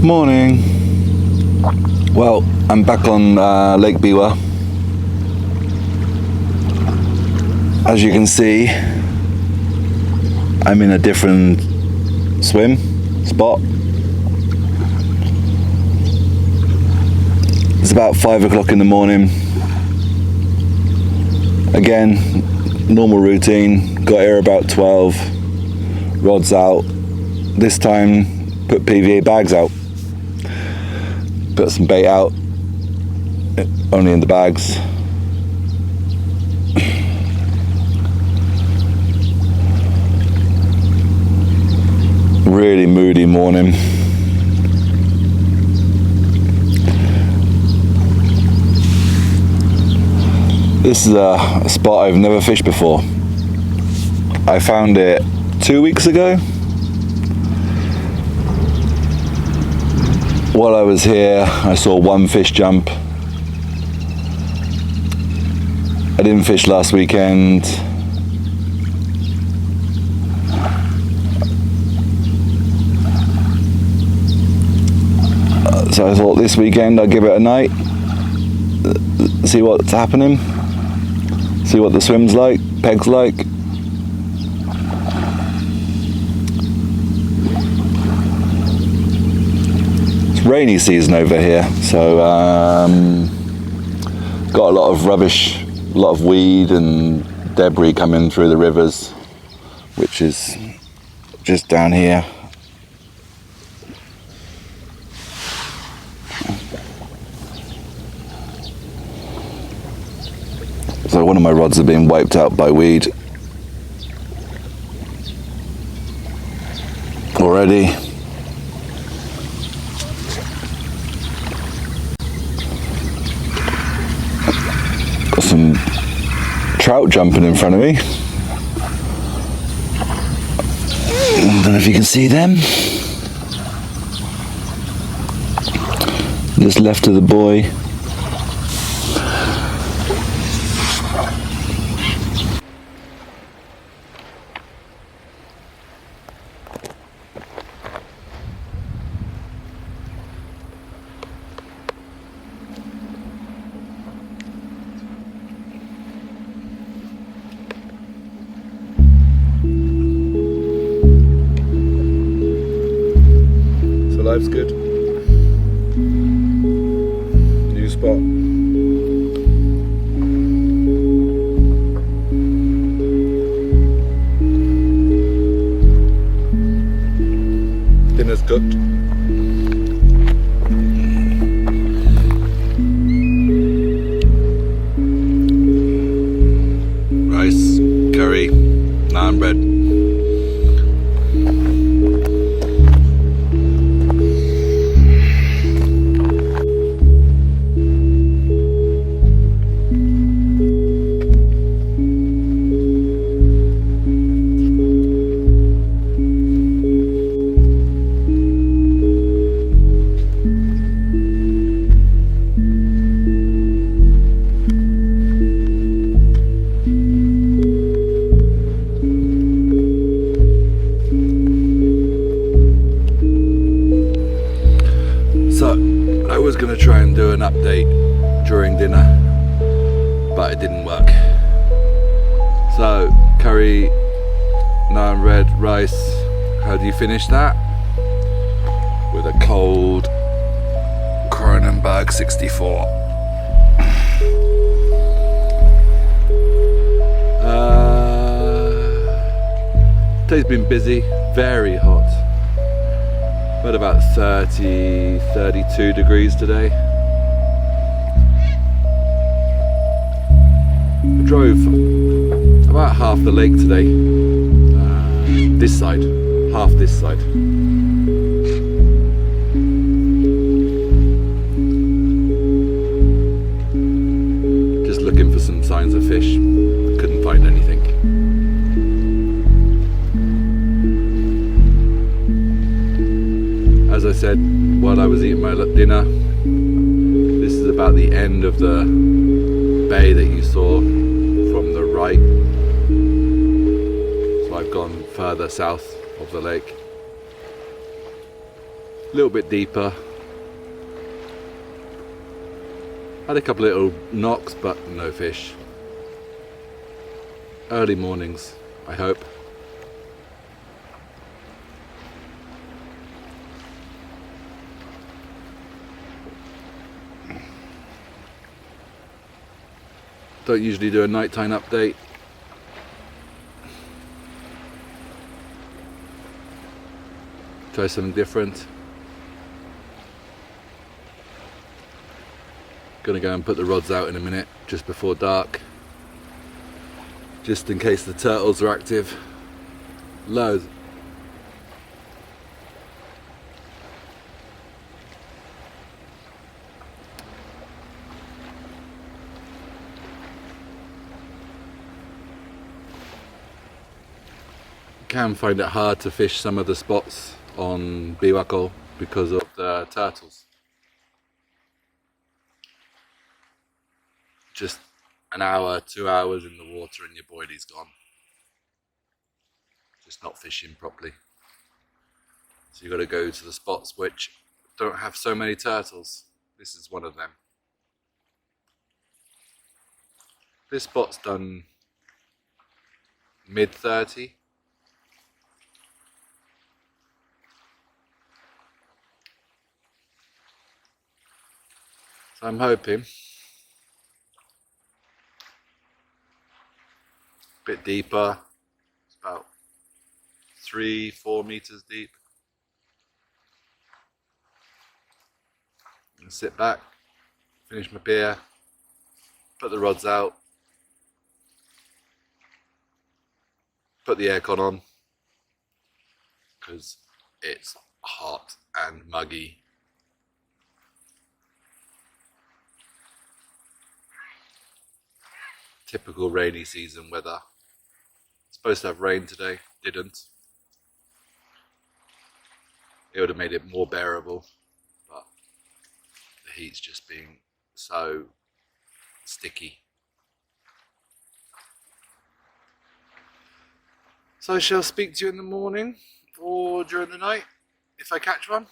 Morning. Well, I'm back on Lake Biwa. As you can see, I'm in a different swim spot. It's about 5 o'clock in the morning. Again, normal routine. Got here about 12. Rods out. This time, put PVA bags out. Put some bait out, only in the bags. Really moody morning. This is a spot I've never fished before. I found it 2 weeks ago. While I was here, I saw one fish jump. I didn't fish last weekend. So I thought this weekend I'd give it a night, see what's happening, see what the swim's like, peg's like. Rainy season over here, so got a lot of rubbish, a lot of weed and debris coming through the rivers, which is just down here. So one of my rods are being wiped out by weed already. Got some trout jumping in front of me. I don't know if you can see them. Just left of the buoy. Life's good. New spot. Dinner's cooked. Rice, curry, naan bread. I was going to try and do an update during dinner, but it didn't work. So, curry, naan red, rice. How do you finish that? With a cold Kronenberg 64. Today's been busy, very hot. But about 30, 32 degrees today. I drove about half the lake today. This side, half this side. Just looking for some signs of fish. Couldn't find anything. As I said, while I was eating my dinner, this is about the end of the bay that you saw from the right. So I've gone further south of the lake. A little bit deeper. Had a couple of little knocks, but no fish. Early mornings, I hope. Don't usually do a nighttime update. Try something different. Gonna go and put the rods out in a minute, just before dark. Just in case the turtles are active. Loads. Can find it hard to fish some of the spots on Biwako because of the turtles. Just an hour, 2 hours in the water and your boilie's gone. Just not fishing properly. So you've got to go to the spots which don't have so many turtles. This is one of them. This spot's done mid-30. So I'm hoping a bit deeper. It's about 3-4 meters deep. And sit back, finish my beer, put the rods out, put the aircon on because it's hot and muggy. Typical rainy season weather. Supposed to have rain today, didn't. It would have made it more bearable, but the heat's just being so sticky. So I shall speak to you in the morning or during the night if I catch one.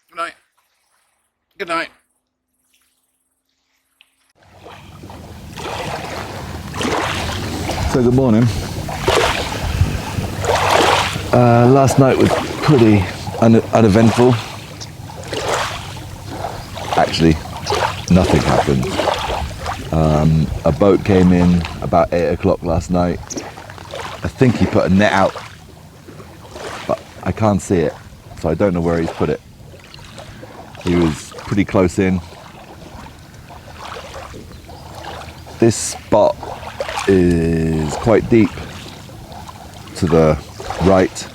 Good night. Good night. So good morning. Last night was pretty uneventful. Actually, nothing happened. A boat came in about 8 o'clock last night. I think he put a net out, but I can't see it, so I don't know where he's put it. He was pretty close in. This spot is quite deep to the right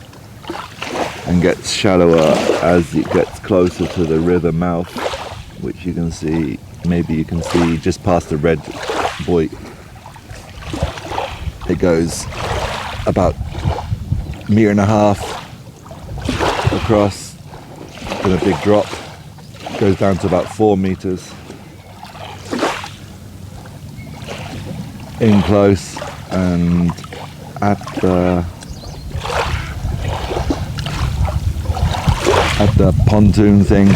and gets shallower as it gets closer to the river mouth, which you can see, maybe you can see just past the red buoy. It goes about 1.5 meters across, then a big drop, goes down to about 4 meters. In close, and at the pontoon thing,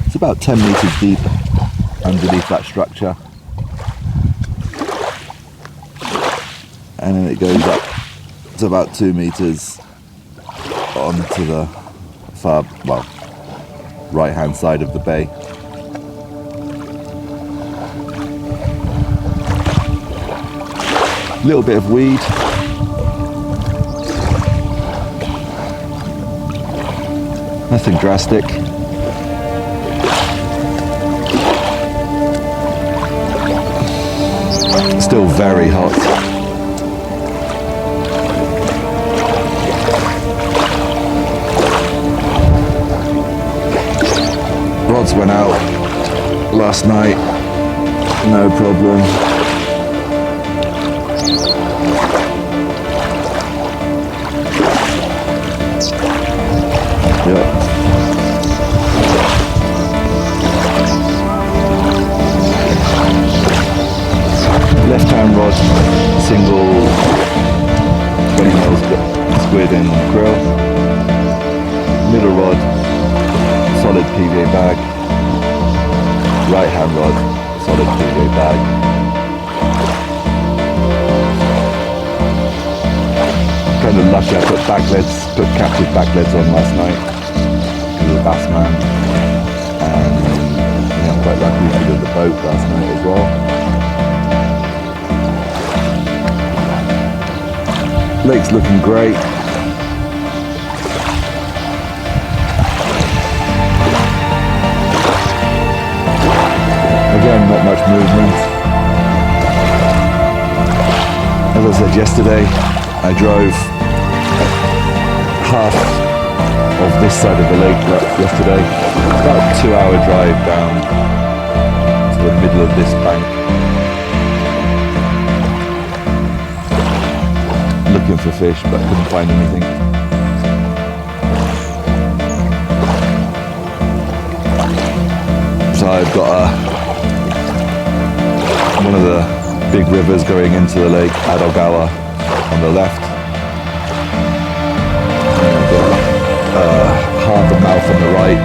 it's about 10 meters deep underneath that structure, and then it goes up to about 2 meters onto the far, well, right hand side of the bay. Little bit of weed. Nothing drastic. Still very hot. Rods went out last night, no problem. Yep. single 20mm squid and krill. Middle rod, solid PVA bag. Right hand rod, solid PVA bag. Kind of lucky I put captive back leads on last night because of the bass man, and I'm quite lucky we did the boat last night as well. Lake's looking great. Again, not much movement. As I said yesterday, I drove half of this side of the lake yesterday. About a 2-hour drive down to the middle of this bank, looking for fish, but couldn't find anything. So I've got one of the big rivers going into the lake, Adogawa, on the left. Half a mouth on the right.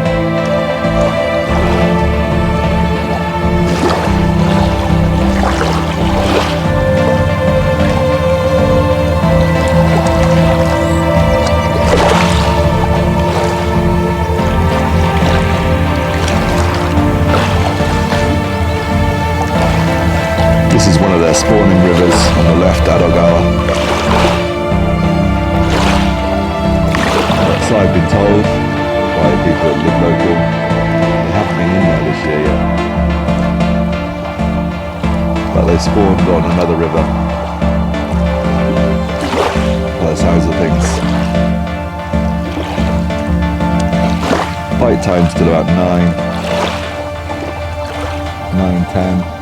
This is one of their spawning rivers on the left, Adogawa. So I've been told by people that live local. They haven't been in there this year yet, but they spawned on another river by the sounds of things. Bite time's till about 9:10.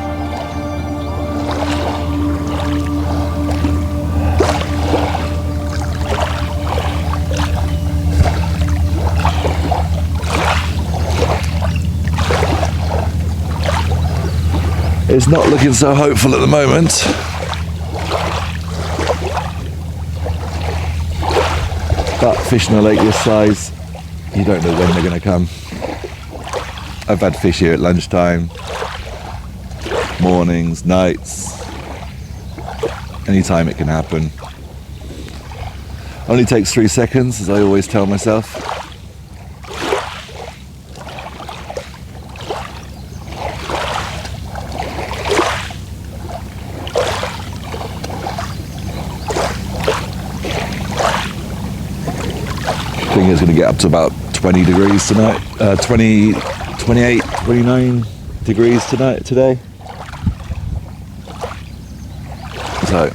It's not looking so hopeful at the moment. But fish in a lake this size, you don't know when they're going to come. I've had fish here at lunchtime, mornings, nights, anytime it can happen. Only takes 3 seconds, as I always tell myself. I think it's going to get up to about 20 degrees tonight, 28, 29 degrees today. So,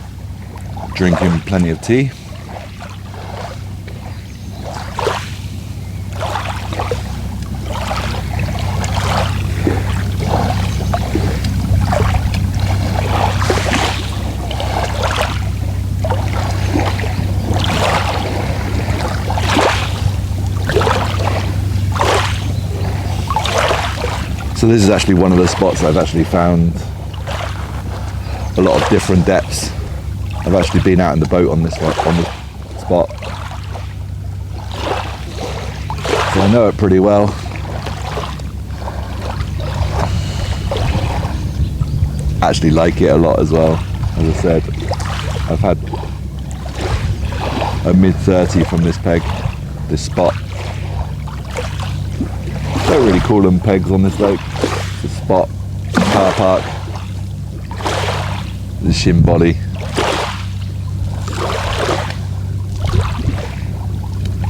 drinking plenty of tea. So this is actually one of the spots I've actually found a lot of different depths. I've actually been out in the boat on this spot. So I know it pretty well. Actually like it a lot as well. As I said, I've had a mid-30 from this peg, this spot. Don't really call them pegs on this lake. It's a spot, car park, the shin body.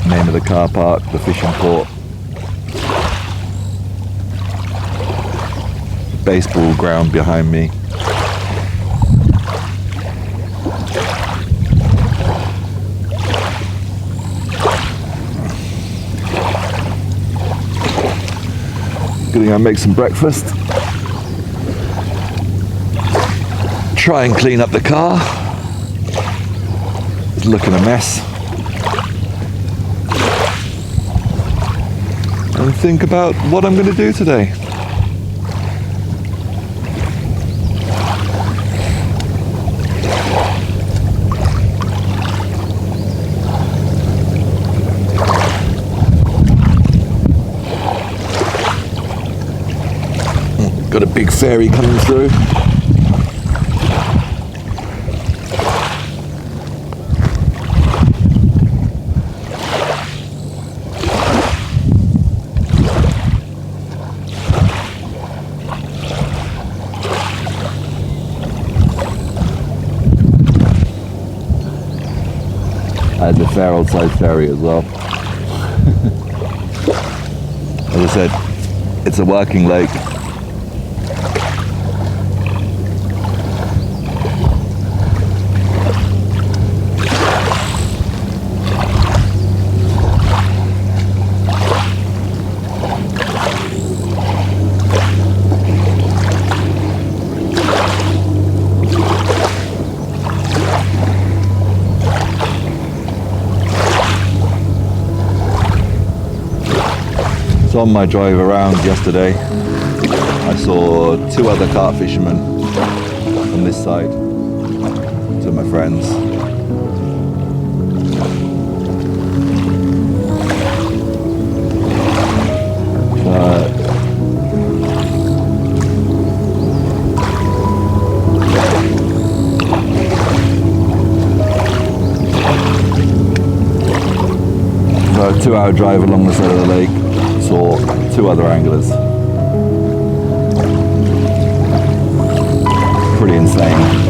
Name of the car park, the fishing port. Baseball ground behind me. Gonna go make some breakfast. Try and clean up the car. It's looking a mess. And think about what I'm going to do today. Got a big ferry coming through. And the fair old size ferry as well. As I said, it's a working lake. So on my drive around yesterday, I saw 2 other carp fishermen on this side, 2 of my friends. A 2-hour drive along the side of the lake, saw 2 other anglers. Pretty insane.